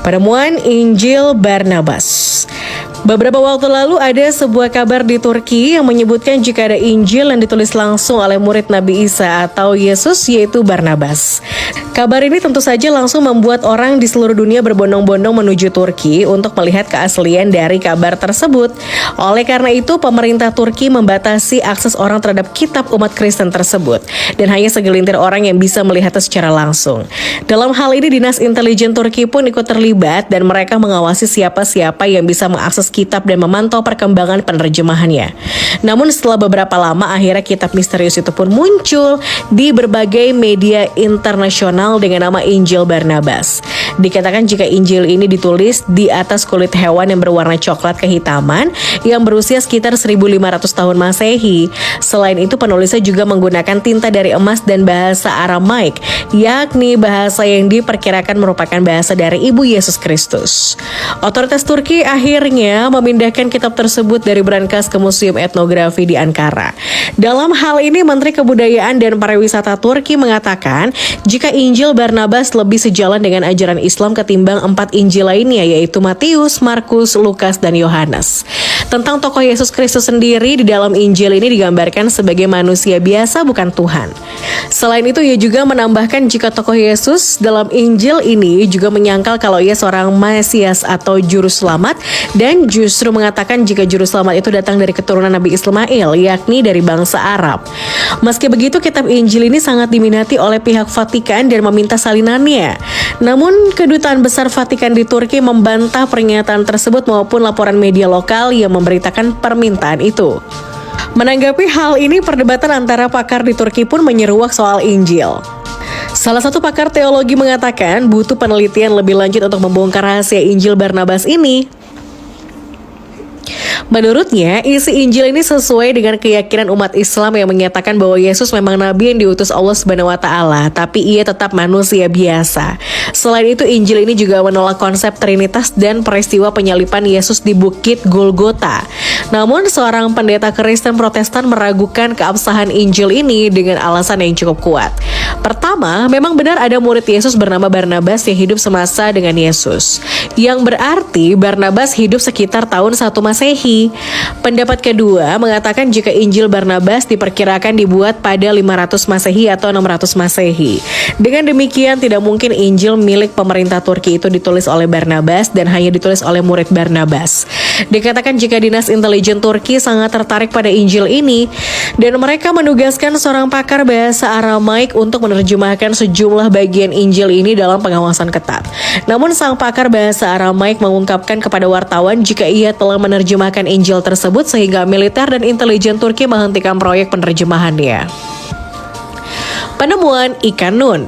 Penemuan Injil Barnabas. Beberapa waktu lalu ada sebuah kabar di Turki yang menyebutkan jika ada Injil yang ditulis langsung oleh murid Nabi Isa atau Yesus, yaitu Barnabas. Kabar ini tentu saja langsung membuat orang di seluruh dunia berbondong-bondong menuju Turki untuk melihat keaslian dari kabar tersebut. Oleh karena itu, pemerintah Turki membatasi akses orang terhadap kitab umat Kristen tersebut dan hanya segelintir orang yang bisa melihatnya secara langsung. Dalam hal ini, Dinas Intelijen Turki pun ikut terlibat dan mereka mengawasi siapa-siapa yang bisa mengakses kitab dan memantau perkembangan penerjemahannya. Namun setelah beberapa lama, akhirnya kitab misterius itu pun muncul di berbagai media internasional dengan nama Injil Barnabas. Dikatakan jika Injil ini ditulis di atas kulit hewan yang berwarna coklat kehitaman yang berusia sekitar 1500 tahun Masehi. Selain itu, penulisnya juga menggunakan tinta dari emas dan bahasa Aramaik, yakni bahasa yang diperkirakan merupakan bahasa dari Ibu Yesus Kristus. Otoritas Turki akhirnya memindahkan kitab tersebut dari brankas ke Museum Etnografi di Ankara. Dalam hal ini, Menteri Kebudayaan dan Pariwisata Turki mengatakan jika Injil Barnabas lebih sejalan dengan ajaran Islam ketimbang 4 Injil lainnya, yaitu Matius, Markus, Lukas, dan Yohanes. Tentang tokoh Yesus Kristus sendiri, di dalam Injil ini digambarkan sebagai manusia biasa, bukan Tuhan. Selain itu, ia juga menambahkan jika tokoh Yesus dalam Injil ini juga menyangkal kalau ia seorang Mesias atau juru selamat, dan justru mengatakan jika juru selamat itu datang dari keturunan Nabi Ismail, yakni dari bangsa Arab. Meski begitu, kitab Injil ini sangat diminati oleh pihak Vatikan dan meminta salinannya. Namun, Kedutaan Besar Vatikan di Turki membantah pernyataan tersebut maupun laporan media lokal yang memberitakan permintaan itu. Menanggapi hal ini, perdebatan antara pakar di Turki pun menyeruak soal Injil. Salah satu pakar teologi mengatakan butuh penelitian lebih lanjut untuk membongkar rahasia Injil Barnabas ini. Menurutnya, isi Injil ini sesuai dengan keyakinan umat Islam yang menyatakan bahwa Yesus memang nabi yang diutus Allah Subhanahu wa taala, tapi ia tetap manusia biasa. Selain itu, Injil ini juga menolak konsep Trinitas dan peristiwa penyaliban Yesus di Bukit Golgota. Namun, seorang pendeta Kristen Protestan meragukan keabsahan Injil ini dengan alasan yang cukup kuat. Pertama, memang benar ada murid Yesus bernama Barnabas yang hidup semasa dengan Yesus, yang berarti Barnabas hidup sekitar tahun 1 Masehi. Pendapat kedua mengatakan jika Injil Barnabas diperkirakan dibuat pada 500 Masehi atau 600 Masehi. Dengan demikian, tidak mungkin Injil milik pemerintah Turki itu ditulis oleh Barnabas dan hanya ditulis oleh murid Barnabas. Dikatakan jika Dinas Intelijen Turki sangat tertarik pada Injil ini dan mereka menugaskan seorang pakar bahasa Aramaik untuk menerjemahkan sejumlah bagian Injil ini dalam pengawasan ketat. Namun sang pakar bahasa Aramaik mengungkapkan kepada wartawan jika ia telah menerjemahkan Injil tersebut sehingga militer dan intelijen Turki menghentikan proyek penerjemahannya. Penemuan ikan nun.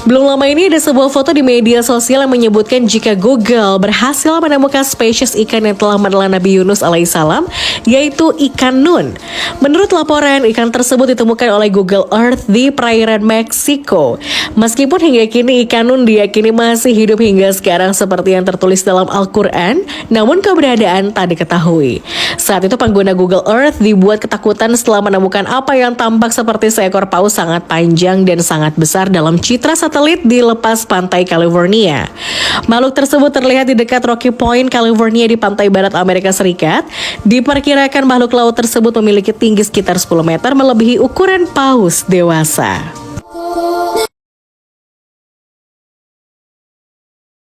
Belum lama ini ada sebuah foto di media sosial yang menyebutkan jika Google berhasil menemukan spesies ikan yang telah menelan Nabi Yunus alaihissalam, yaitu ikan nun. Menurut laporan, ikan tersebut ditemukan oleh Google Earth di perairan Meksiko. Meskipun hingga kini ikan nun diyakini masih hidup hingga sekarang seperti yang tertulis dalam Al-Quran, namun keberadaan tak diketahui. Saat itu pengguna Google Earth dibuat ketakutan setelah menemukan apa yang tampak seperti seekor paus sangat panjang dan sangat besar dalam citra satelit di lepas pantai California. Makhluk tersebut terlihat di dekat Rocky Point, California di pantai barat Amerika Serikat. Diperkirakan makhluk laut tersebut memiliki tinggi sekitar 10 meter, melebihi ukuran paus dewasa.